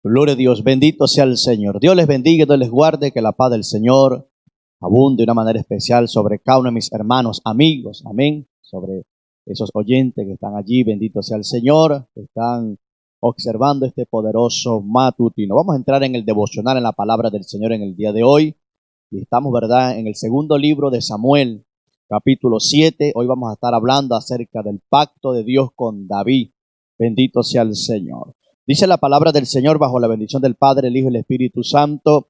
Gloria a Dios, bendito sea el Señor. Dios les bendiga y Dios les guarde, que la paz del Señor abunde de una manera especial sobre cada uno de mis hermanos, amigos, amén, sobre esos oyentes que están allí, bendito sea el Señor, que están observando este poderoso matutino. Vamos a entrar en el devocional, en la palabra del Señor en el día de hoy, y estamos, ¿verdad?, en el segundo libro de Samuel, capítulo 7. Hoy vamos a estar hablando acerca del pacto de Dios con David. Bendito sea el Señor. Dice la palabra del Señor bajo la bendición del Padre, el Hijo y el Espíritu Santo.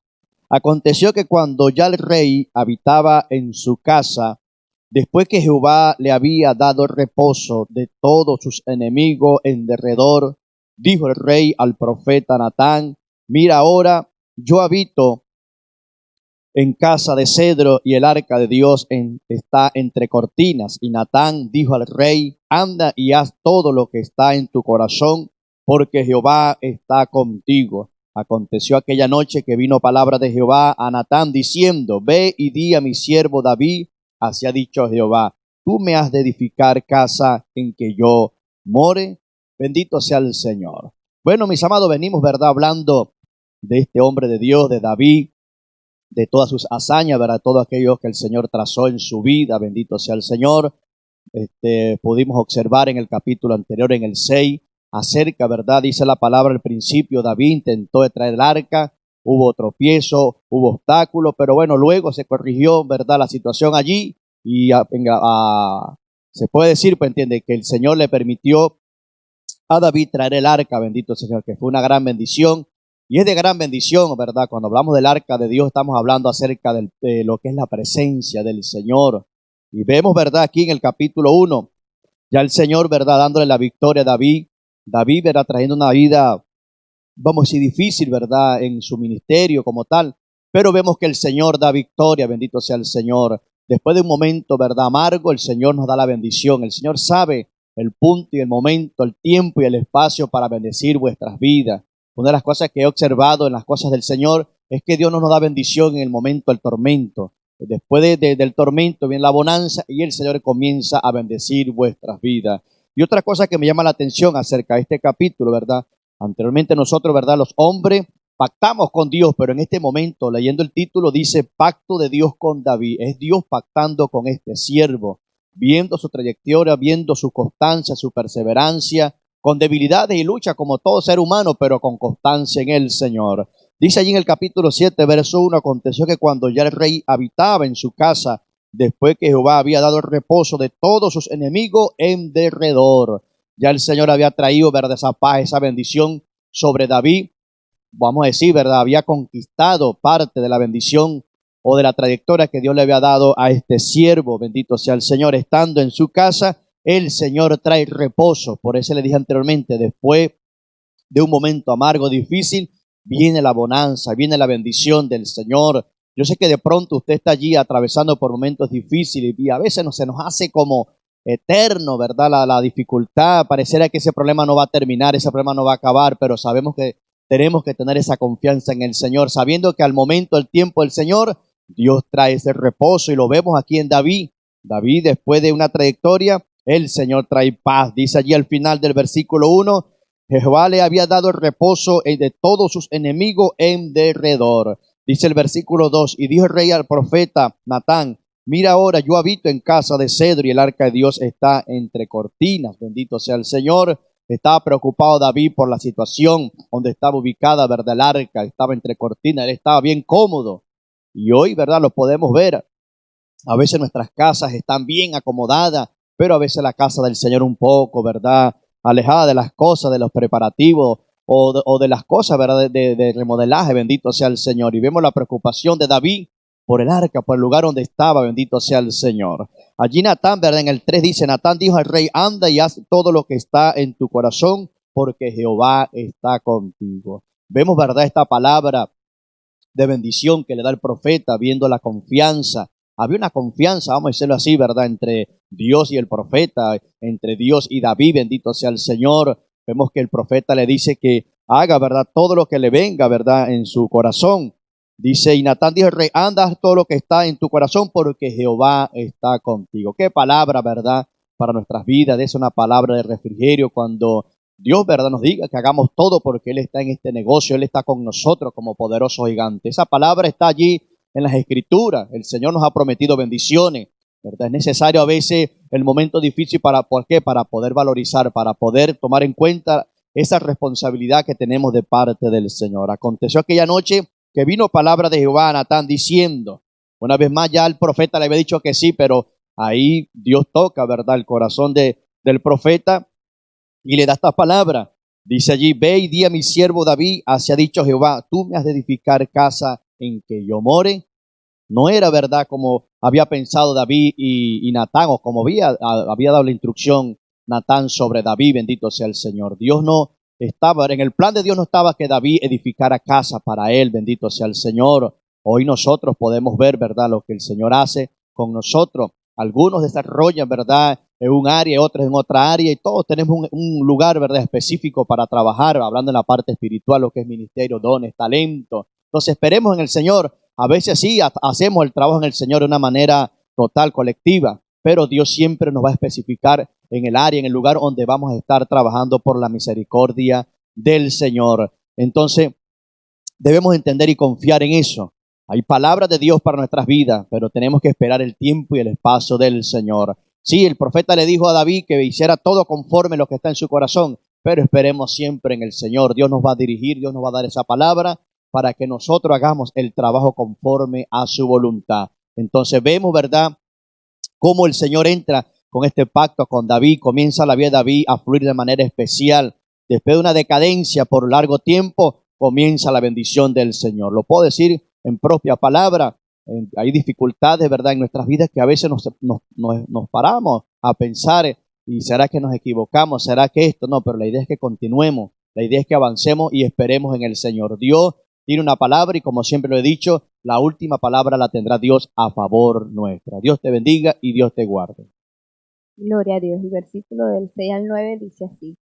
Aconteció que cuando ya el rey habitaba en su casa, después que Jehová le había dado reposo de todos sus enemigos en derredor, dijo el rey al profeta Natán: mira, ahora yo habito en casa de cedro y el arca de Dios está entre cortinas. Y Natán dijo al rey: anda y haz todo lo que está en tu corazón, porque Jehová está contigo. Aconteció aquella noche que vino palabra de Jehová a Natán diciendo: ve y di a mi siervo David, así ha dicho Jehová, tú me has de edificar casa en que yo more. Bendito sea el Señor. Bueno, mis amados, venimos, ¿verdad?, hablando de este hombre de Dios, de David, de todas sus hazañas, ¿verdad?, todo aquello que el Señor trazó en su vida. Bendito sea el Señor. Pudimos observar en el capítulo anterior, en el 6, acerca, ¿verdad?, dice la palabra al principio, David intentó traer el arca, hubo tropiezo, hubo obstáculos, pero bueno, luego se corrigió, ¿verdad?, la situación allí, y se puede decir, pues entiende, que el Señor le permitió a David traer el arca, bendito sea el Señor, que fue una gran bendición. Y es de gran bendición, ¿verdad? Cuando hablamos del arca de Dios, estamos hablando acerca de lo que es la presencia del Señor. Y vemos, ¿verdad?, aquí en el capítulo 1, ya el Señor, ¿verdad?, dándole la victoria a David. David, ¿verdad?, trayendo una vida, vamos a decir, difícil, ¿verdad?, en su ministerio como tal. Pero vemos que el Señor da victoria, bendito sea el Señor. Después de un momento, ¿verdad?, amargo, el Señor nos da la bendición. El Señor sabe el punto y el momento, el tiempo y el espacio para bendecir vuestras vidas. Una de las cosas que he observado en las cosas del Señor es que Dios no nos da bendición en el momento del tormento. Después del tormento viene la bonanza y el Señor comienza a bendecir vuestras vidas. Y otra cosa que me llama la atención acerca de este capítulo, ¿verdad? Anteriormente nosotros, ¿verdad?, los hombres pactamos con Dios, pero en este momento, leyendo el título, dice pacto de Dios con David. Es Dios pactando con este siervo, viendo su trayectoria, viendo su constancia, su perseverancia, con debilidades y lucha como todo ser humano, pero con constancia en el Señor. Dice allí en el capítulo 7, verso 1, aconteció que cuando ya el rey habitaba en su casa, después que Jehová había dado el reposo de todos sus enemigos en derredor, ya el Señor había traído, ¿verdad?, esa paz, esa bendición sobre David. Vamos a decir, ¿verdad?, había conquistado parte de la bendición o de la trayectoria que Dios le había dado a este siervo. Bendito sea el Señor. Estando en su casa, el Señor trae reposo. Por eso le dije anteriormente, después de un momento amargo, difícil, viene la bonanza, viene la bendición del Señor. Yo sé que de pronto usted está allí atravesando por momentos difíciles y a veces se nos hace como eterno, ¿verdad?, la dificultad. Pareciera que ese problema no va a terminar, ese problema no va a acabar, pero sabemos que tenemos que tener esa confianza en el Señor, sabiendo que al momento, el tiempo del Señor, Dios trae ese reposo, y lo vemos aquí en David. David, después de una trayectoria, el Señor trae paz. Dice allí al final del versículo 1, Jehová le había dado el reposo de todos sus enemigos en derredor. Dice el versículo 2, y dijo el rey al profeta Natán: mira, ahora yo habito en casa de cedro y el arca de Dios está entre cortinas. Bendito sea el Señor. Estaba preocupado David por la situación donde estaba ubicada, ¿verdad?, el arca. Estaba entre cortinas, él estaba bien cómodo. Y hoy, ¿verdad?, lo podemos ver. A veces nuestras casas están bien acomodadas, pero a veces la casa del Señor un poco, ¿verdad?, alejada de las cosas, de los preparativos o de las cosas, ¿verdad?, de remodelaje. Bendito sea el Señor. Y vemos la preocupación de David por el arca, por el lugar donde estaba. Bendito sea el Señor. Allí Natán, ¿verdad?, en el 3 dice, Natán dijo al rey: anda y haz todo lo que está en tu corazón, porque Jehová está contigo. Vemos, ¿verdad?, esta palabra de bendición que le da el profeta, viendo la confianza. Había una confianza, vamos a decirlo así, ¿verdad?, entre Dios y el profeta, entre Dios y David. Bendito sea el Señor. Vemos que el profeta le dice que haga, ¿verdad?, todo lo que le venga, ¿verdad?, en su corazón. Dice, y Natán dijo al rey: anda todo lo que está en tu corazón, porque Jehová está contigo. Qué palabra, ¿verdad?, para nuestras vidas. Es una palabra de refrigerio cuando Dios, ¿verdad?, nos diga que hagamos todo porque Él está en este negocio, Él está con nosotros como poderoso gigante. Esa palabra está allí en las Escrituras. El Señor nos ha prometido bendiciones, ¿verdad? Es necesario a veces el momento difícil ¿por qué? Para poder valorizar, para poder tomar en cuenta esa responsabilidad que tenemos de parte del Señor. Aconteció aquella noche que vino palabra de Jehová a Natán diciendo, una vez más ya el profeta le había dicho que sí, pero ahí Dios toca, ¿verdad?, el corazón del profeta y le da esta palabra. Dice allí, ve y di a mi siervo David, así ha dicho Jehová, tú me has de edificar casa en que yo more. No era verdad como había pensado David y Natán, o como había dado la instrucción Natán sobre David, bendito sea el Señor. Dios no estaba, en el plan de Dios no estaba que David edificara casa para él, bendito sea el Señor. Hoy nosotros podemos ver, ¿verdad?, lo que el Señor hace con nosotros. Algunos desarrollan, ¿verdad?, en un área, otros en otra área, y todos tenemos un lugar, ¿verdad?, específico para trabajar, hablando en la parte espiritual, lo que es ministerio, dones, talento. Entonces esperemos en el Señor. A veces sí hacemos el trabajo en el Señor de una manera total, colectiva, pero Dios siempre nos va a especificar en el área, en el lugar donde vamos a estar trabajando por la misericordia del Señor. Entonces, debemos entender y confiar en eso. Hay palabras de Dios para nuestras vidas, pero tenemos que esperar el tiempo y el espacio del Señor. Sí, el profeta le dijo a David que hiciera todo conforme lo que está en su corazón, pero esperemos siempre en el Señor. Dios nos va a dirigir, Dios nos va a dar esa palabra para que nosotros hagamos el trabajo conforme a su voluntad. Entonces vemos, ¿verdad?, cómo el Señor entra con este pacto con David, comienza la vida de David a fluir de manera especial. Después de una decadencia por largo tiempo, comienza la bendición del Señor. Lo puedo decir en propia palabra. Hay dificultades, ¿verdad?, en nuestras vidas que a veces nos paramos a pensar, ¿y será que nos equivocamos? ¿Será que esto? No, pero la idea es que continuemos. La idea es que avancemos y esperemos en el Señor. Dios tiene una palabra y, como siempre lo he dicho, la última palabra la tendrá Dios a favor nuestra. Dios te bendiga y Dios te guarde. Gloria a Dios. El versículo del 6 al 9 dice así.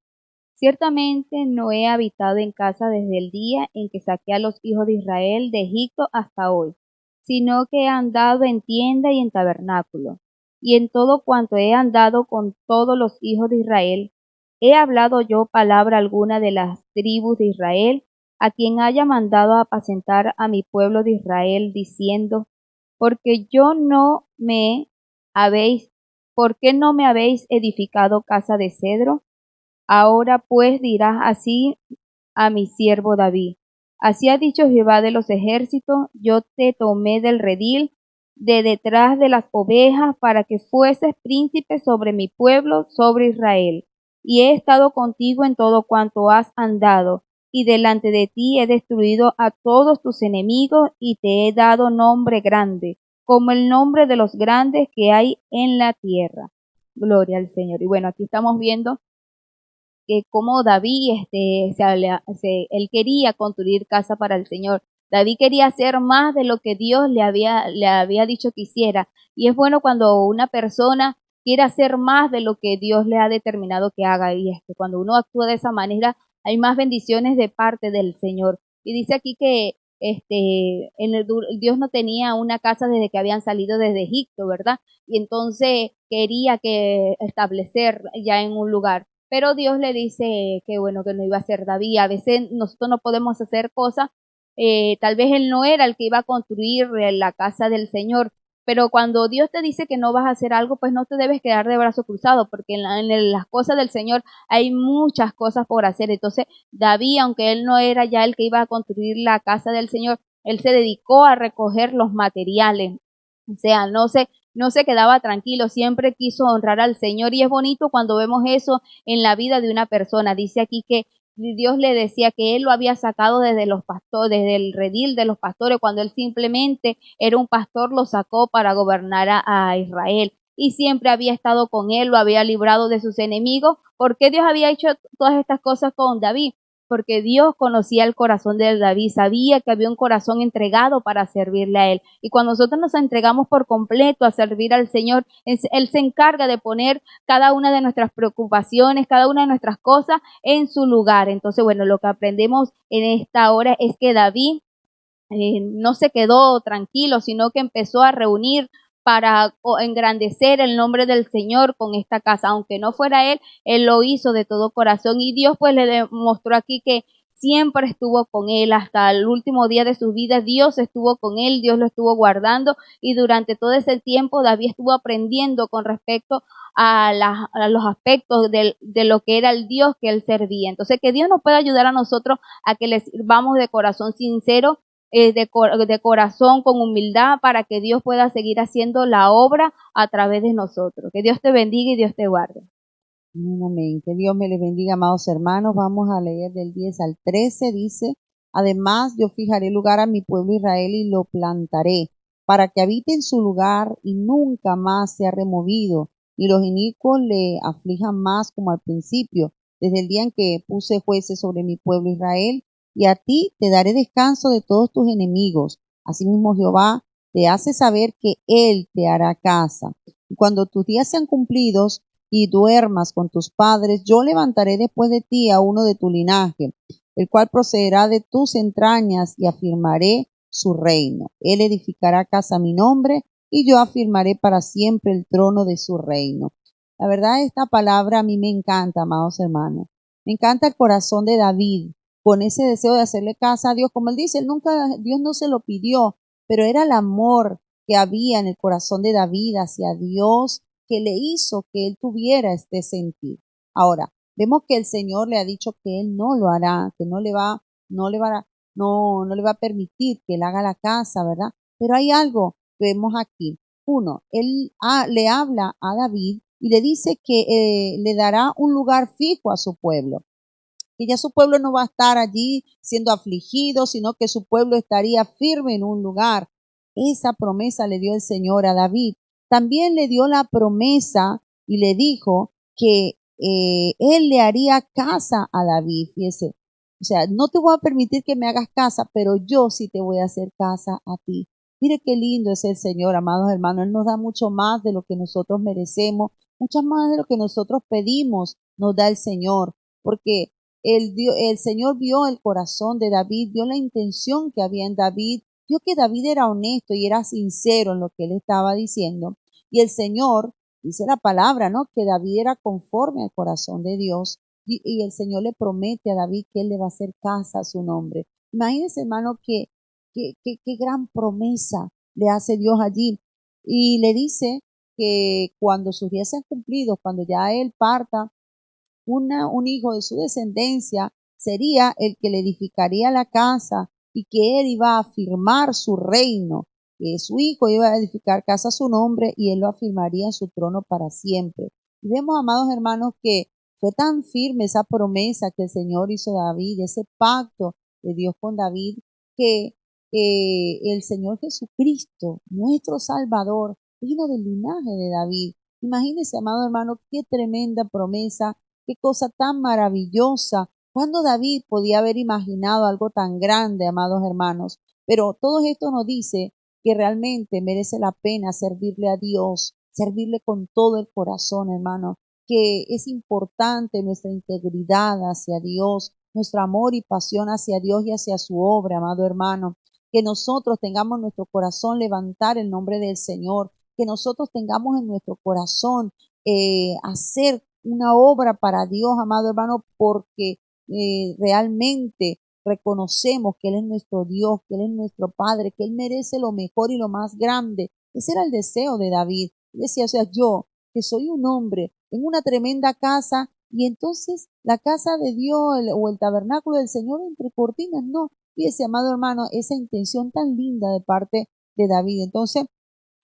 Ciertamente no he habitado en casa desde el día en que saqué a los hijos de Israel de Egipto hasta hoy, sino que he andado en tienda y en tabernáculo, y en todo cuanto he andado con todos los hijos de Israel, he hablado yo palabra alguna de las tribus de Israel, a quien haya mandado a apacentar a mi pueblo de Israel, diciendo, porque yo no me habéis, ¿por qué no me habéis edificado casa de cedro? Ahora pues dirás así a mi siervo David. Así ha dicho Jehová de los ejércitos, yo te tomé del redil, de detrás de las ovejas, para que fueses príncipe sobre mi pueblo, sobre Israel. Y he estado contigo en todo cuanto has andado, y delante de ti he destruido a todos tus enemigos, y te he dado nombre grande, como el nombre de los grandes que hay en la tierra. Gloria al Señor. Y bueno, aquí estamos viendo que como David, él quería construir casa para el Señor. David quería hacer más de lo que Dios le había dicho que hiciera. Y es bueno cuando una persona quiere hacer más de lo que Dios le ha determinado que haga. Y es que cuando uno actúa de esa manera, hay más bendiciones de parte del Señor. Y dice aquí que Dios no tenía una casa desde que habían salido desde Egipto, ¿verdad? Y entonces quería que establecer ya en un lugar. Pero Dios le dice que bueno, que no iba a ser David. A veces nosotros no podemos hacer cosas, tal vez él no era el que iba a construir la casa del Señor, pero cuando Dios te dice que no vas a hacer algo, pues no te debes quedar de brazo cruzado, porque en las cosas del Señor hay muchas cosas por hacer. Entonces David, aunque él no era ya el que iba a construir la casa del Señor, él se dedicó a recoger los materiales. O sea, no se quedaba tranquilo, siempre quiso honrar al Señor, y es bonito cuando vemos eso en la vida de una persona. Dice aquí que Dios le decía que él lo había sacado desde los pastores, desde el redil de los pastores, cuando él simplemente era un pastor, lo sacó para gobernar a Israel. Y siempre había estado con él, lo había librado de sus enemigos. ¿Por qué Dios había hecho todas estas cosas con David? Porque Dios conocía el corazón de David, sabía que había un corazón entregado para servirle a él. Y cuando nosotros nos entregamos por completo a servir al Señor, él se encarga de poner cada una de nuestras preocupaciones, cada una de nuestras cosas en su lugar. Entonces, bueno, lo que aprendemos en esta hora es que David no se quedó tranquilo, sino que empezó a reunir para engrandecer el nombre del Señor con esta casa. Aunque no fuera él lo hizo de todo corazón. Y Dios pues le demostró aquí que siempre estuvo con él hasta el último día de su vida. Dios estuvo con él, Dios lo estuvo guardando, y durante todo ese tiempo David estuvo aprendiendo con respecto a los aspectos de lo que era el Dios que él servía. Entonces, que Dios nos pueda ayudar a nosotros a que le sirvamos de corazón sincero, de corazón con humildad, para que Dios pueda seguir haciendo la obra a través de nosotros. Que Dios te bendiga y Dios te guarde. Amén. Que Dios me les bendiga, amados hermanos. Vamos a leer del 10 al 13. Dice, además yo fijaré lugar a mi pueblo Israel y lo plantaré, para que habite en su lugar y nunca más sea removido, y los inicuos le aflijan más como al principio, desde el día en que puse jueces sobre mi pueblo Israel, y a ti te daré descanso de todos tus enemigos. Asimismo Jehová te hace saber que Él te hará casa. Y cuando tus días sean cumplidos, y duermas con tus padres, yo levantaré después de ti a uno de tu linaje, el cual procederá de tus entrañas, y afirmaré su reino. Él edificará casa a mi nombre, y yo afirmaré para siempre el trono de su reino. La verdad, esta palabra a mí me encanta, amados hermanos. Me encanta el corazón de David, con ese deseo de hacerle casa a Dios. Como él dice, Dios no se lo pidió, pero era el amor que había en el corazón de David hacia Dios, que le hizo que él tuviera este sentir. Ahora, vemos que el Señor le ha dicho que él no lo hará, que no le va a permitir que él haga la casa, ¿verdad? Pero hay algo que vemos aquí. Uno, él le habla a David y le dice que le dará un lugar fijo a su pueblo, que ya su pueblo no va a estar allí siendo afligido, sino que su pueblo estaría firme en un lugar. Esa promesa le dio el Señor a David. También le dio la promesa y le dijo que él le haría casa a David. Fíjese, o sea, no te voy a permitir que me hagas casa, pero yo sí te voy a hacer casa a ti. Mire qué lindo es el Señor, amados hermanos. Él nos da mucho más de lo que nosotros merecemos, mucho más de lo que nosotros pedimos, nos da el Señor, porque el Señor vio el corazón de David, vio la intención que había en David, vio que David era honesto y era sincero en lo que él estaba diciendo. Y el Señor, dice la palabra, ¿no? Que David era conforme al corazón de Dios. Y el Señor le promete a David que él le va a hacer casa a su nombre. Imagínense, hermano, qué gran promesa le hace Dios allí. Y le dice que cuando sus días sean cumplidos, cuando ya él parta, un hijo de su descendencia sería el que le edificaría la casa, y que él iba a afirmar su reino, que su hijo iba a edificar casa a su nombre y él lo afirmaría en su trono para siempre. Y vemos, amados hermanos, que fue tan firme esa promesa que el Señor hizo a David, ese pacto de Dios con David, que el Señor Jesucristo, nuestro Salvador, vino del linaje de David. Imagínense, amado hermano, qué tremenda promesa. Qué cosa tan maravillosa. ¿Cuándo David podía haber imaginado algo tan grande, amados hermanos? Pero todo esto nos dice que realmente merece la pena servirle a Dios, servirle con todo el corazón, hermano, que es importante nuestra integridad hacia Dios, nuestro amor y pasión hacia Dios y hacia su obra, amado hermano, que nosotros tengamos en nuestro corazón levantar el nombre del Señor, que nosotros tengamos en nuestro corazón hacer una obra para Dios, amado hermano, porque realmente reconocemos que Él es nuestro Dios, que Él es nuestro Padre, que Él merece lo mejor y lo más grande. Ese era el deseo de David. Decía, o sea, yo, que soy un hombre, en una tremenda casa, y entonces la casa de Dios o el tabernáculo del Señor entre cortinas, no. Fíjese, amado hermano, esa intención tan linda de parte de David. Entonces,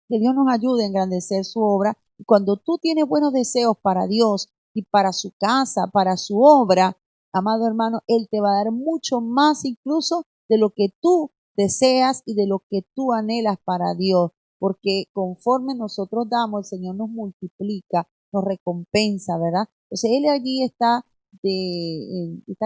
que Dios nos ayude a engrandecer su obra. Y cuando tú tienes buenos deseos para Dios y para su casa, para su obra, amado hermano, Él te va a dar mucho más incluso de lo que tú deseas y de lo que tú anhelas para Dios. Porque conforme nosotros damos, el Señor nos multiplica, nos recompensa, ¿verdad? Entonces Él allí está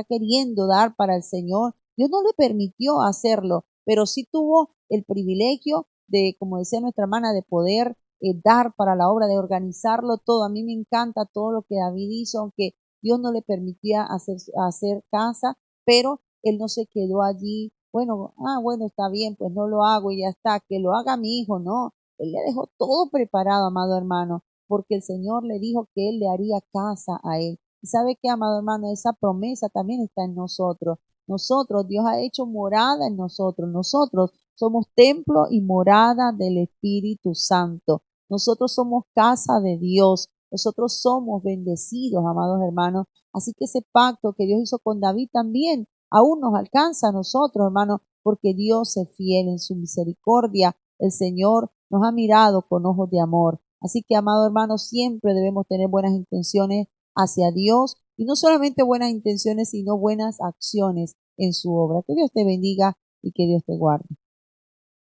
queriendo dar para el Señor. Dios no le permitió hacerlo, pero sí tuvo el privilegio de, como decía nuestra hermana, de poder dar para la obra, de organizarlo todo. A mí me encanta todo lo que David hizo, aunque Dios no le permitía hacer casa, pero él no se quedó allí. Bueno, bueno, está bien, pues no lo hago y ya está, que lo haga mi hijo, no. Él le dejó todo preparado, amado hermano, porque el Señor le dijo que Él le haría casa a él. Y sabe que, amado hermano, esa promesa también está en nosotros. Nosotros, Dios ha hecho morada en nosotros. Nosotros somos templo y morada del Espíritu Santo. Nosotros somos casa de Dios. Nosotros somos bendecidos, amados hermanos. Así que ese pacto que Dios hizo con David también aún nos alcanza a nosotros, hermanos, porque Dios es fiel en su misericordia. El Señor nos ha mirado con ojos de amor. Así que, amado hermano, siempre debemos tener buenas intenciones hacia Dios y no solamente buenas intenciones, sino buenas acciones en su obra. Que Dios te bendiga y que Dios te guarde.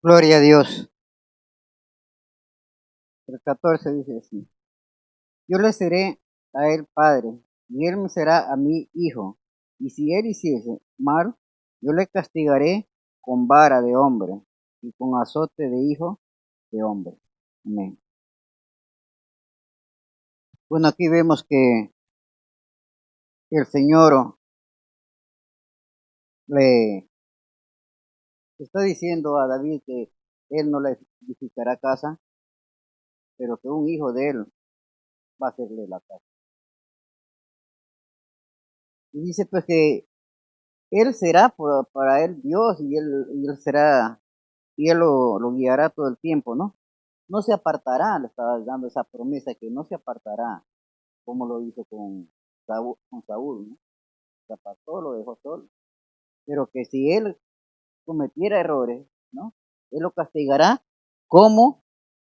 Gloria a Dios. El 14 dice así: yo le seré a él padre, y él me será a mí hijo. Y si él hiciese mal, yo le castigaré con vara de hombre y con azote de hijo de hombre. Amén. Bueno, aquí vemos que el Señor le está diciendo a David que él no le edificará casa, pero que un hijo de él va a hacerle la casa. Y dice pues que él será para él Dios y él será, y él lo guiará todo el tiempo, ¿no? No se apartará, le estaba dando esa promesa que no se apartará, como lo hizo con Saúl, ¿no? Se apartó, lo dejó solo. Pero que si él cometiera errores, ¿no? Él lo castigará como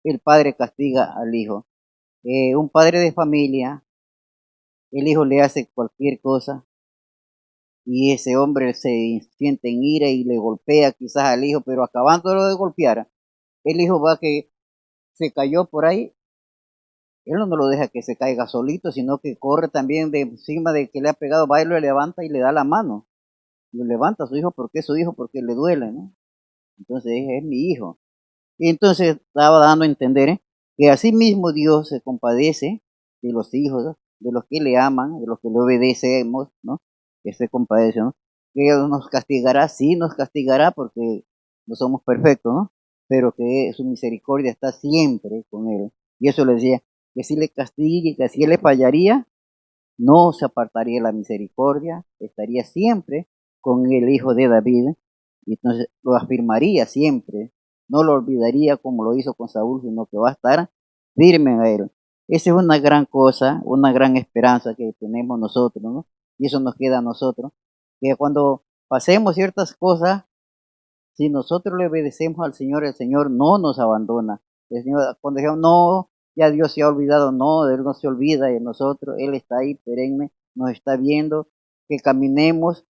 el padre castiga al hijo. Un padre de familia, el hijo le hace cualquier cosa y ese hombre se siente en ira y le golpea quizás al hijo, pero acabándolo de golpear, el hijo va que se cayó por ahí, él no lo deja que se caiga solito, sino que corre también de encima de que le ha pegado, va y lo levanta y le da la mano. Lo levanta a su hijo porque es su hijo, porque le duele, ¿no? Entonces es mi hijo. Y entonces estaba dando a entender que así mismo Dios se compadece de los hijos, de los que le aman, de los que le obedecemos, ¿no? Que se compadece, ¿no? Que Dios nos castigará, sí nos castigará porque no somos perfectos, ¿no? Pero que su misericordia está siempre con él. Y eso le decía, que si le castigue, que si él le fallaría, no se apartaría la misericordia, estaría siempre con el hijo de David, y entonces lo afirmaría siempre, no lo olvidaría como lo hizo con Saúl, sino que va a estar firme a él. Esa es una gran cosa, una gran esperanza que tenemos nosotros, ¿no? Y eso nos queda a nosotros, que cuando pasemos ciertas cosas, si nosotros le obedecemos al Señor, el Señor no nos abandona. El Señor, cuando dijimos, no, ya Dios se ha olvidado, no, Él no se olvida de nosotros, Él está ahí perenne, nos está viendo, que caminemos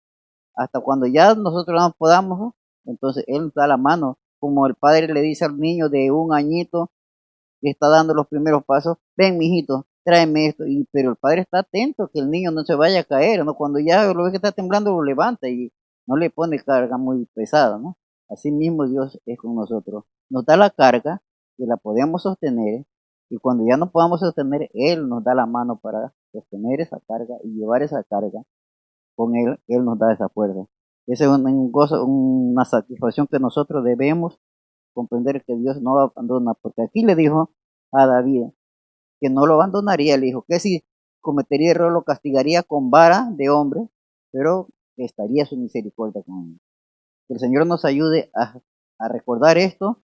hasta cuando ya nosotros no podamos, ¿no? Entonces Él nos da la mano, como el padre le dice al niño de 1 añito que está dando los primeros pasos, ven mijito, tráeme esto, pero el padre está atento que el niño no se vaya a caer, ¿no? Cuando ya lo ve que está temblando, lo levanta y no le pone carga muy pesada, ¿no? Así mismo Dios es con nosotros. Nos da la carga que la podemos sostener y cuando ya no podamos sostener, Él nos da la mano para sostener esa carga y llevar esa carga con Él nos da esa fuerza. Esa es un gozo, una satisfacción que nosotros debemos comprender que Dios no lo abandona, porque aquí le dijo a David que no lo abandonaría, le dijo que si cometería error lo castigaría con vara de hombre, pero que estaría su misericordia con él. Que el Señor nos ayude a recordar esto,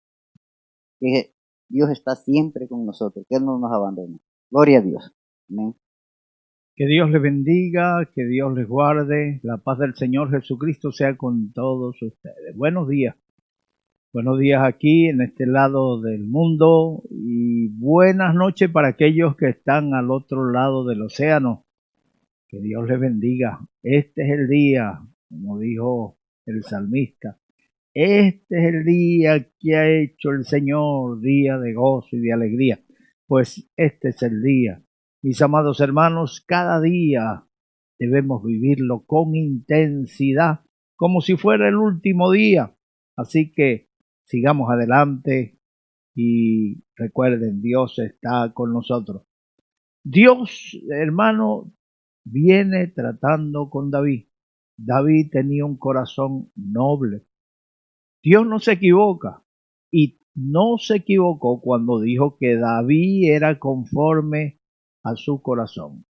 que Dios está siempre con nosotros, que Él no nos abandona. Gloria a Dios. Amén. Que Dios les bendiga, que Dios les guarde, la paz del Señor Jesucristo sea con todos ustedes. Buenos días aquí en este lado del mundo y buenas noches para aquellos que están al otro lado del océano. Que Dios les bendiga. Este es el día, como dijo el salmista, este es el día que ha hecho el Señor, día de gozo y de alegría. Pues este es el día. Mis amados hermanos, cada día debemos vivirlo con intensidad, como si fuera el último día. Así que sigamos adelante y recuerden, Dios está con nosotros. Dios, hermano, viene tratando con David. David tenía un corazón noble. Dios no se equivoca y no se equivocó cuando dijo que David era conforme a su corazón.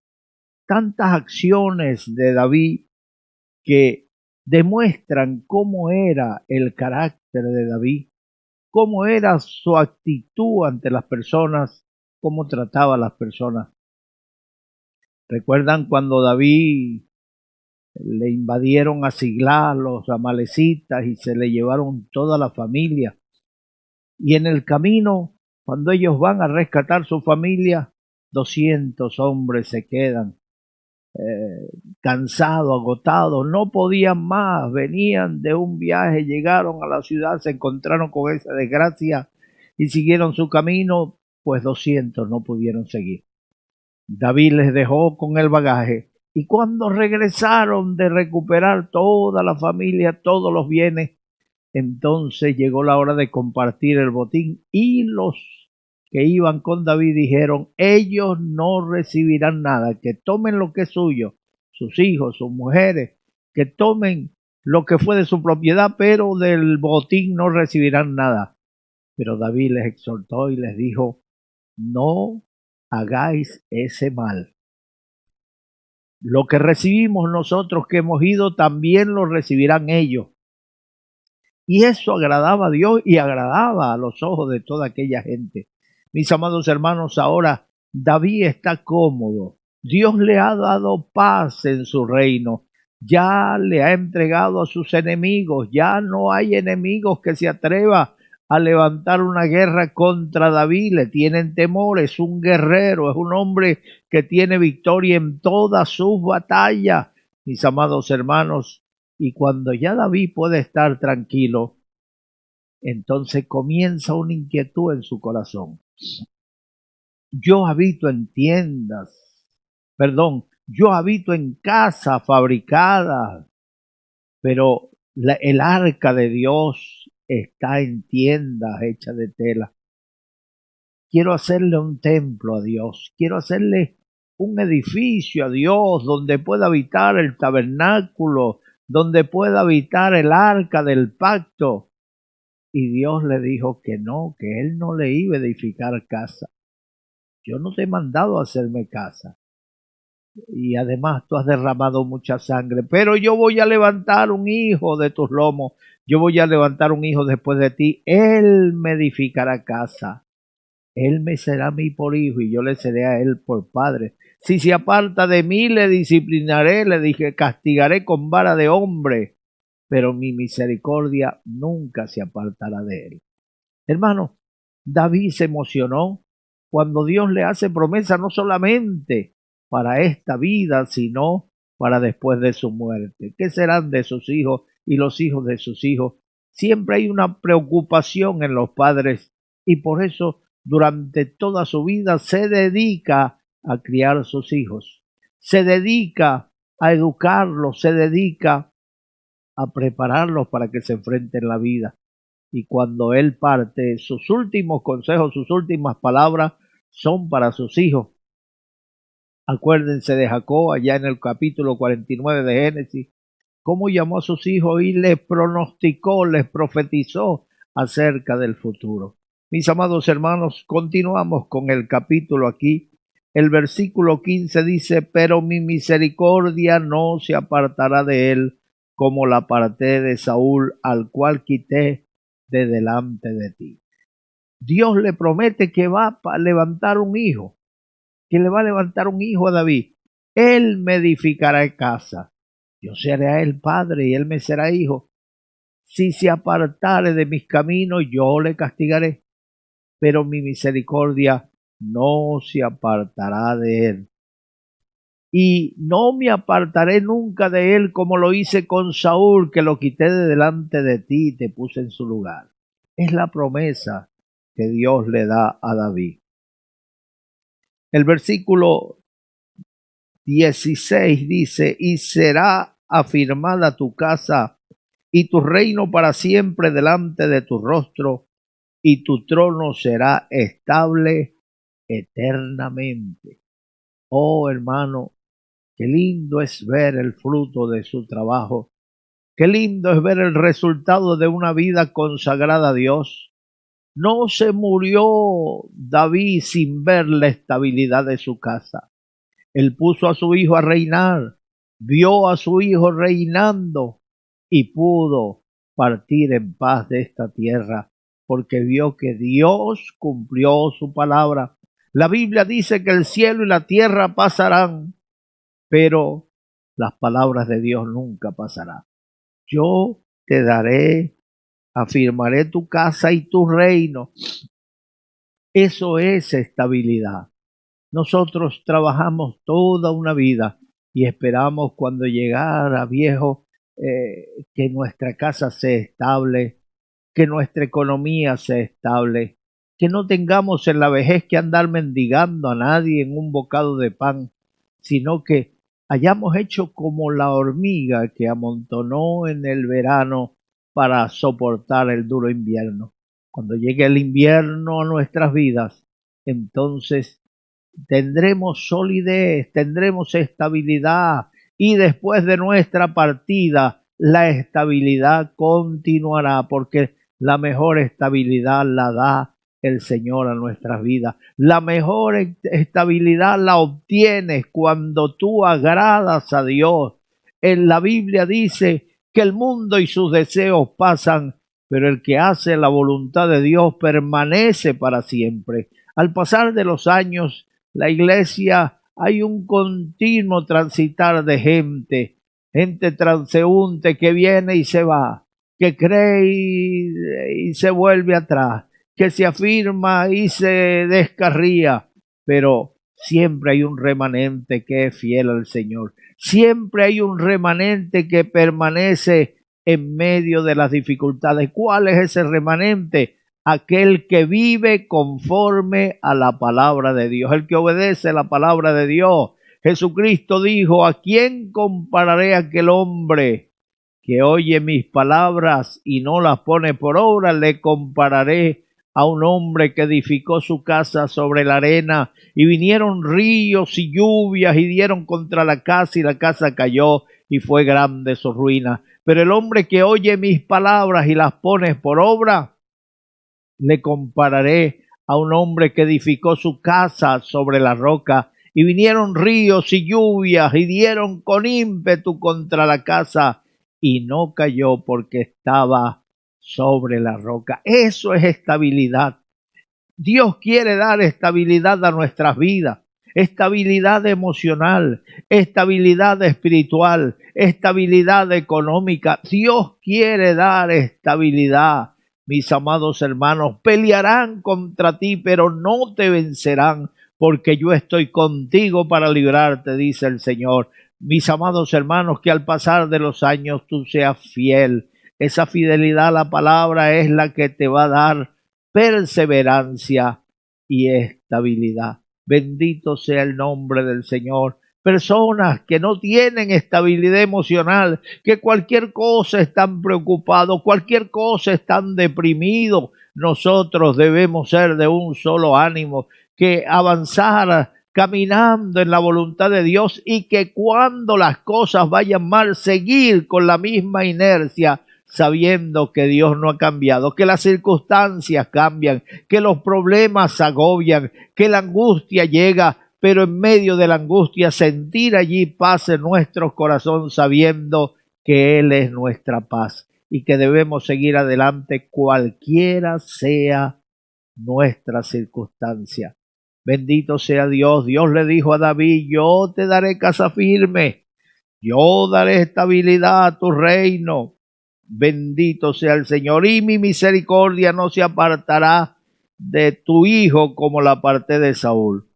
Tantas acciones de David que demuestran cómo era el carácter de David, cómo era su actitud ante las personas, cómo trataba a las personas. ¿Recuerdan cuando David le invadieron a Siglag los amalecitas y se le llevaron toda la familia? Y en el camino, cuando ellos van a rescatar su familia, 200 hombres se quedan cansados, agotados, no podían más, venían de un viaje, llegaron a la ciudad, se encontraron con esa desgracia y siguieron su camino, pues 200 no pudieron seguir. David les dejó con el bagaje y cuando regresaron de recuperar toda la familia, todos los bienes, entonces llegó la hora de compartir el botín y los que iban con David dijeron, ellos no recibirán nada, que tomen lo que es suyo, sus hijos, sus mujeres, que tomen lo que fue de su propiedad, pero del botín no recibirán nada. Pero David les exhortó y les dijo, no hagáis ese mal. Lo que recibimos nosotros que hemos ido, también lo recibirán ellos. Y eso agradaba a Dios y agradaba a los ojos de toda aquella gente. Mis amados hermanos, ahora David está cómodo. Dios le ha dado paz en su reino. Ya le ha entregado a sus enemigos. Ya no hay enemigos que se atreva a levantar una guerra contra David. Le tienen temor. Es un guerrero. Es un hombre que tiene victoria en todas sus batallas. Mis amados hermanos, y cuando ya David puede estar tranquilo, entonces comienza una inquietud en su corazón. Yo habito en yo habito en casa fabricada, pero el arca de Dios está en tiendas hechas de tela. Quiero hacerle un templo a Dios, quiero hacerle un edificio a Dios donde pueda habitar el tabernáculo, donde pueda habitar el arca del pacto. Y Dios le dijo que no, que él no le iba a edificar casa. Yo no te he mandado a hacerme casa. Y además tú has derramado mucha sangre. Pero yo voy a levantar un hijo de tus lomos. Yo voy a levantar un hijo después de ti. Él me edificará casa. Él me será mi por hijo y yo le seré a él por padre. Si se aparta de mí, le disciplinaré, le dije, castigaré con vara de hombre, pero mi misericordia nunca se apartará de él. Hermano, David se emocionó cuando Dios le hace promesa no solamente para esta vida, sino para después de su muerte. ¿Qué serán de sus hijos y los hijos de sus hijos? Siempre hay una preocupación en los padres y por eso durante toda su vida se dedica a criar a sus hijos, se dedica a educarlos, se dedica a prepararlos para que se enfrenten la vida. Y cuando él parte, sus últimos consejos, sus últimas palabras son para sus hijos. Acuérdense de Jacob allá en el capítulo 49 de Génesis, cómo llamó a sus hijos y les pronosticó, les profetizó acerca del futuro. Mis amados hermanos, continuamos con el capítulo aquí. El versículo 15 dice, pero mi misericordia no se apartará de él, como la aparté de Saúl, al cual quité de delante de ti. Dios le promete que va a levantar un hijo, que le va a levantar un hijo a David. Él me edificará casa. Yo seré a él padre y él me será hijo. Si se apartare de mis caminos, yo le castigaré, pero mi misericordia no se apartará de él. Y no me apartaré nunca de él como lo hice con Saúl, que lo quité de delante de ti y te puse en su lugar. Es la promesa que Dios le da a David. El versículo 16 dice, y será afirmada tu casa y tu reino para siempre delante de tu rostro, y tu trono será estable eternamente. Oh hermano, qué lindo es ver el fruto de su trabajo. Qué lindo es ver el resultado de una vida consagrada a Dios. No se murió David sin ver la estabilidad de su casa. Él puso a su hijo a reinar, vio a su hijo reinando y pudo partir en paz de esta tierra, porque vio que Dios cumplió su palabra. La Biblia dice que el cielo y la tierra pasarán, pero las palabras de Dios nunca pasarán. Yo te daré, afirmaré tu casa y tu reino. Eso es estabilidad. Nosotros trabajamos toda una vida y esperamos cuando llegara viejo que nuestra casa sea estable, que nuestra economía sea estable, que no tengamos en la vejez que andar mendigando a nadie en un bocado de pan, sino que hayamos hecho como la hormiga que amontonó en el verano para soportar el duro invierno. Cuando llegue el invierno a nuestras vidas, entonces tendremos solidez, tendremos estabilidad y después de nuestra partida la estabilidad continuará porque la mejor estabilidad la da el Señor a nuestras vidas. La mejor estabilidad la obtienes cuando tú agradas a Dios. En la Biblia dice que el mundo y sus deseos pasan, pero el que hace la voluntad de Dios permanece para siempre. Al pasar de los años, la iglesia hay un continuo transitar de gente transeúnte que viene y se va, que cree y se vuelve atrás, que se afirma y se descarría, pero siempre hay un remanente que es fiel al Señor, siempre hay un remanente que permanece en medio de las dificultades. ¿Cuál es ese remanente? Aquel que vive conforme a la palabra de Dios, el que obedece la palabra de Dios. Jesucristo dijo: ¿a quién compararé a aquel hombre que oye mis palabras y no las pone por obra? Le compararé a un hombre que edificó su casa sobre la arena, y vinieron ríos y lluvias y dieron contra la casa, y la casa cayó, y fue grande su ruina. Pero el hombre que oye mis palabras y las pone por obra, le compararé a un hombre que edificó su casa sobre la roca, y vinieron ríos y lluvias y dieron con ímpetu contra la casa, y no cayó porque estaba sobre la roca. Eso es estabilidad. Dios quiere dar estabilidad a nuestras vidas, estabilidad emocional, estabilidad espiritual, estabilidad económica. Dios quiere dar estabilidad. Mis amados hermanos, pelearán contra ti, pero no te vencerán, porque yo estoy contigo para librarte, dice el Señor. Mis amados hermanos, que al pasar de los años tú seas fiel. Esa fidelidad a la palabra es la que te va a dar perseverancia y estabilidad. Bendito sea el nombre del Señor. Personas que no tienen estabilidad emocional, que cualquier cosa están preocupados, cualquier cosa están deprimidos. Nosotros debemos ser de un solo ánimo, que avanzar caminando en la voluntad de Dios, y que cuando las cosas vayan mal, seguir con la misma inercia, sabiendo que Dios no ha cambiado, que las circunstancias cambian, que los problemas agobian, que la angustia llega, pero en medio de la angustia sentir allí paz en nuestro corazón, sabiendo que Él es nuestra paz y que debemos seguir adelante cualquiera sea nuestra circunstancia. Bendito sea Dios. Dios le dijo a David: yo te daré casa firme, yo daré estabilidad a tu reino. Bendito sea el Señor, y mi misericordia no se apartará de tu hijo como la aparté de Saúl.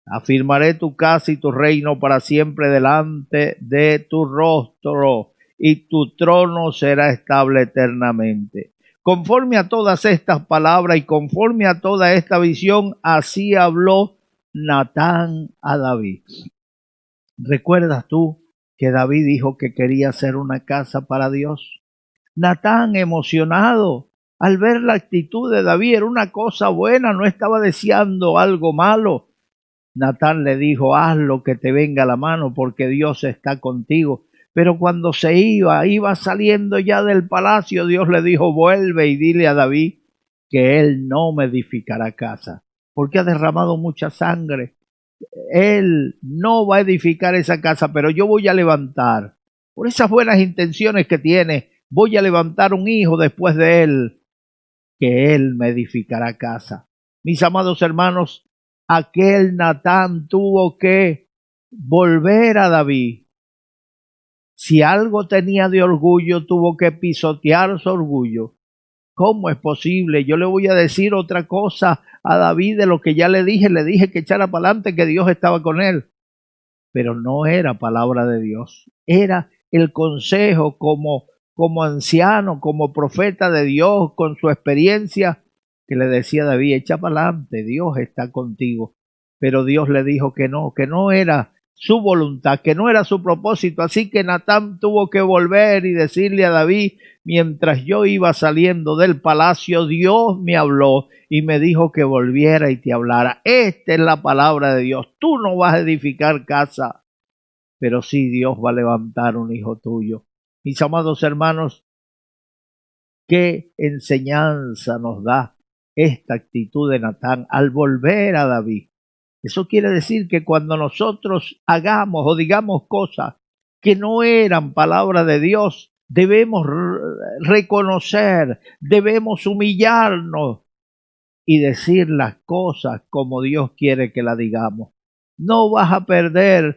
Afirmaré tu casa y tu reino para siempre delante de tu rostro, y tu trono será estable eternamente. Conforme a todas estas palabras y conforme a toda esta visión, así habló Natán a David. ¿Recuerdas tú que David dijo que quería hacer una casa para Dios? Natán, emocionado al ver la actitud de David, era una cosa buena, no estaba deseando algo malo. Natán le dijo: haz lo que te venga a la mano, porque Dios está contigo. Pero cuando se iba saliendo ya del palacio, Dios le dijo: vuelve y dile a David que Él no me edificará casa, porque ha derramado mucha sangre. Él no va a edificar esa casa, pero yo voy a levantar, por esas buenas intenciones que tiene, voy a levantar un hijo después de él, que Él me edificará casa. Mis amados hermanos, aquel Natán tuvo que volver a David. Si algo tenía de orgullo, tuvo que pisotear su orgullo. ¿Cómo es posible? Yo le voy a decir otra cosa a David de lo que ya le dije que echara para adelante, que Dios estaba con él. Pero no era palabra de Dios, era el consejo como anciano, como profeta de Dios, con su experiencia, que le decía a David, echa para adelante, Dios está contigo. Pero Dios le dijo que no era su voluntad, que no era su propósito. Así que Natán tuvo que volver y decirle a David, mientras yo iba saliendo del palacio, Dios me habló y me dijo que volviera y te hablara. Esta es la palabra de Dios. Tú no vas a edificar casa, pero sí Dios va a levantar un hijo tuyo. Mis amados hermanos, qué enseñanza nos da esta actitud de Natán al volver a David. Eso quiere decir que cuando nosotros hagamos o digamos cosas que no eran palabra de Dios, debemos reconocer, debemos humillarnos y decir las cosas como Dios quiere que las digamos. No vas a perder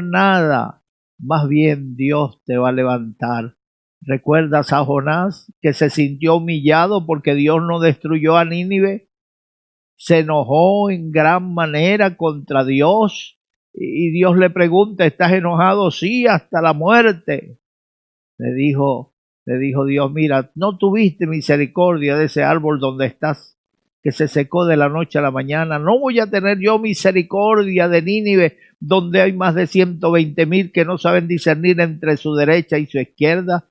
nada. Más bien Dios te va a levantar. ¿Recuerdas a Jonás, que se sintió humillado porque Dios no destruyó a Nínive? Se enojó en gran manera contra Dios y Dios le pregunta, ¿estás enojado? Sí, hasta la muerte. Le dijo Dios, mira, no tuviste misericordia de ese árbol donde estás, que se secó de la noche a la mañana. No voy a tener yo misericordia de Nínive, donde hay más de 120,000 que no saben discernir entre su derecha y su izquierda.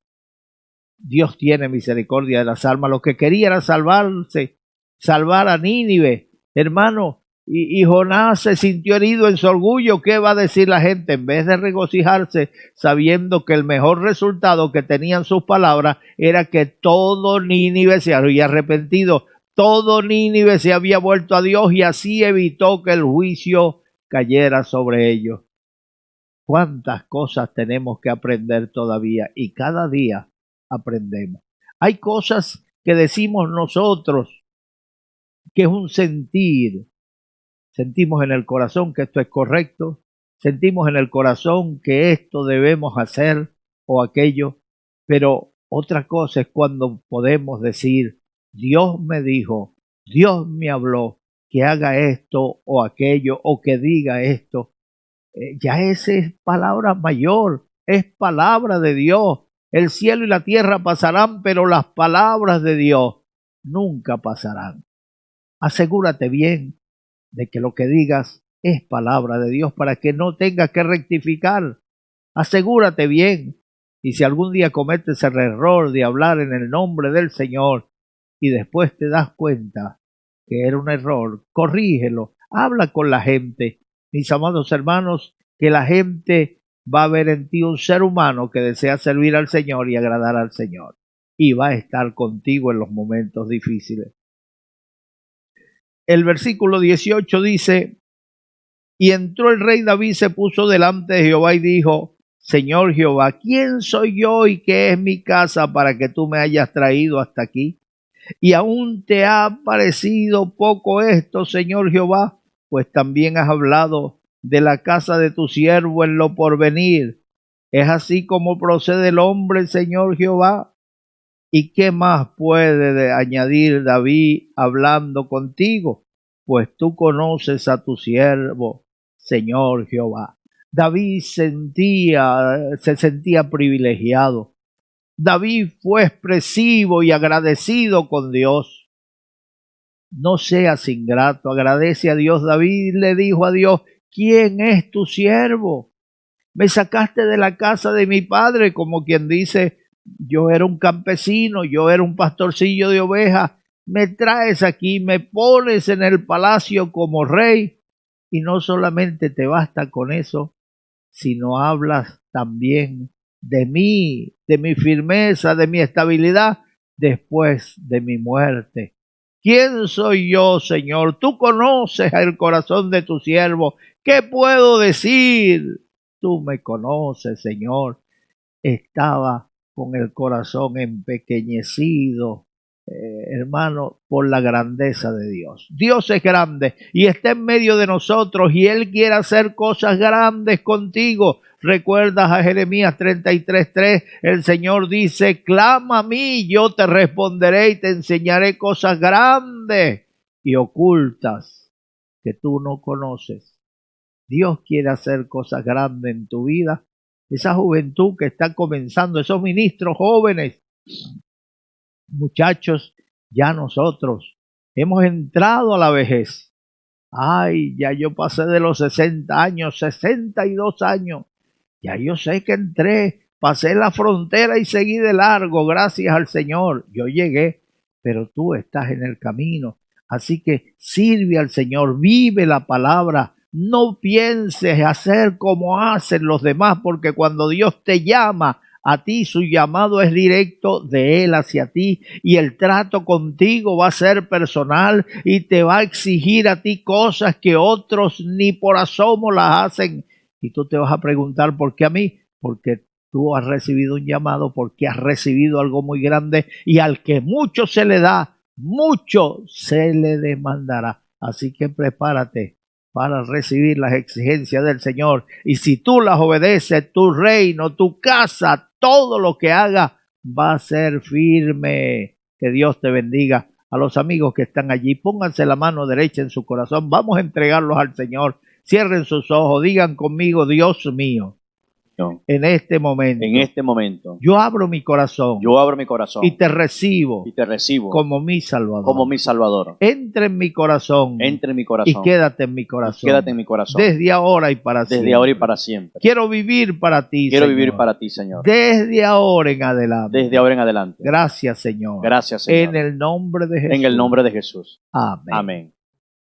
Dios tiene misericordia de las almas. Lo que quería era salvar a Nínive, hermano. Y Jonás se sintió herido en su orgullo. ¿Qué va a decir la gente? En vez de regocijarse, sabiendo que el mejor resultado que tenían sus palabras era que todo Nínive se había arrepentido, todo Nínive se había vuelto a Dios, y así evitó que el juicio cayera sobre ellos. ¿Cuántas cosas tenemos que aprender todavía? Y cada día aprendemos. Hay cosas que decimos nosotros, que es un sentir. Sentimos en el corazón que esto es correcto, sentimos en el corazón que esto debemos hacer o aquello, pero otra cosa es cuando podemos decir, Dios me dijo, Dios me habló, que haga esto o aquello o que diga esto. Ya esa es palabra mayor, es palabra de Dios. El cielo y la tierra pasarán, pero las palabras de Dios nunca pasarán. Asegúrate bien de que lo que digas es palabra de Dios para que no tengas que rectificar. Asegúrate bien. Y si algún día cometes el error de hablar en el nombre del Señor y después te das cuenta que era un error, corrígelo, habla con la gente. Mis amados hermanos, que la gente va a ver en ti un ser humano que desea servir al Señor y agradar al Señor, y va a estar contigo en los momentos difíciles. El versículo 18 dice, y entró el rey David, se puso delante de Jehová y dijo, Señor Jehová, ¿quién soy yo y qué es mi casa para que tú me hayas traído hasta aquí? Y aún te ha parecido poco esto, Señor Jehová, pues también has hablado de la casa de tu siervo en lo porvenir. ¿Es así como procede el hombre, Señor Jehová? ¿Y qué más puede añadir David hablando contigo? Pues tú conoces a tu siervo, Señor Jehová. David se sentía privilegiado. David fue expresivo y agradecido con Dios. No seas ingrato, agradece a Dios. David le dijo a Dios, ¿quién es tu siervo? Me sacaste de la casa de mi padre, como quien dice, yo era un campesino, yo era un pastorcillo de ovejas, me traes aquí, me pones en el palacio como rey, y no solamente te basta con eso, sino hablas también de mí, de mi firmeza, de mi estabilidad. después de mi muerte? ¿Quién soy yo, Señor? Tú conoces el corazón de tu siervo. ¿Qué puedo decir? Tú me conoces, Señor. Estaba con el corazón empequeñecido, hermano, por la grandeza de Dios. Dios es grande y está en medio de nosotros y Él quiere hacer cosas grandes contigo. ¿Recuerdas a Jeremías 33:3? El Señor dice, clama a mí, yo te responderé y te enseñaré cosas grandes y ocultas que tú no conoces. Dios quiere hacer cosas grandes en tu vida. Esa juventud que está comenzando, esos ministros jóvenes, muchachos, ya nosotros hemos entrado a la vejez. Ay, ya yo pasé de los 60 años, 62 años. Ya yo sé que entré, pasé la frontera y seguí de largo, gracias al Señor. Yo llegué, pero tú estás en el camino. Así que sirve al Señor, vive la palabra. No pienses hacer como hacen los demás, porque cuando Dios te llama a ti, su llamado es directo de Él hacia ti y el trato contigo va a ser personal y te va a exigir a ti cosas que otros ni por asomo las hacen. Y tú te vas a preguntar, ¿por qué a mí? Porque tú has recibido un llamado, porque has recibido algo muy grande y al que mucho se le da, mucho se le demandará. Así que prepárate para recibir las exigencias del Señor. Y si tú las obedeces, tu reino, tu casa, todo lo que haga va a ser firme. Que Dios te bendiga. A los amigos que están allí, pónganse la mano derecha en su corazón. Vamos a entregarlos al Señor. Cierren sus ojos, digan conmigo, Dios mío, en este momento, yo abro mi corazón y te recibo como mi Salvador. Entra en mi corazón y quédate en mi corazón. Desde ahora y para siempre. Quiero vivir para ti, Señor. Desde ahora en adelante. Gracias, Señor. En el nombre de Jesús. Amén.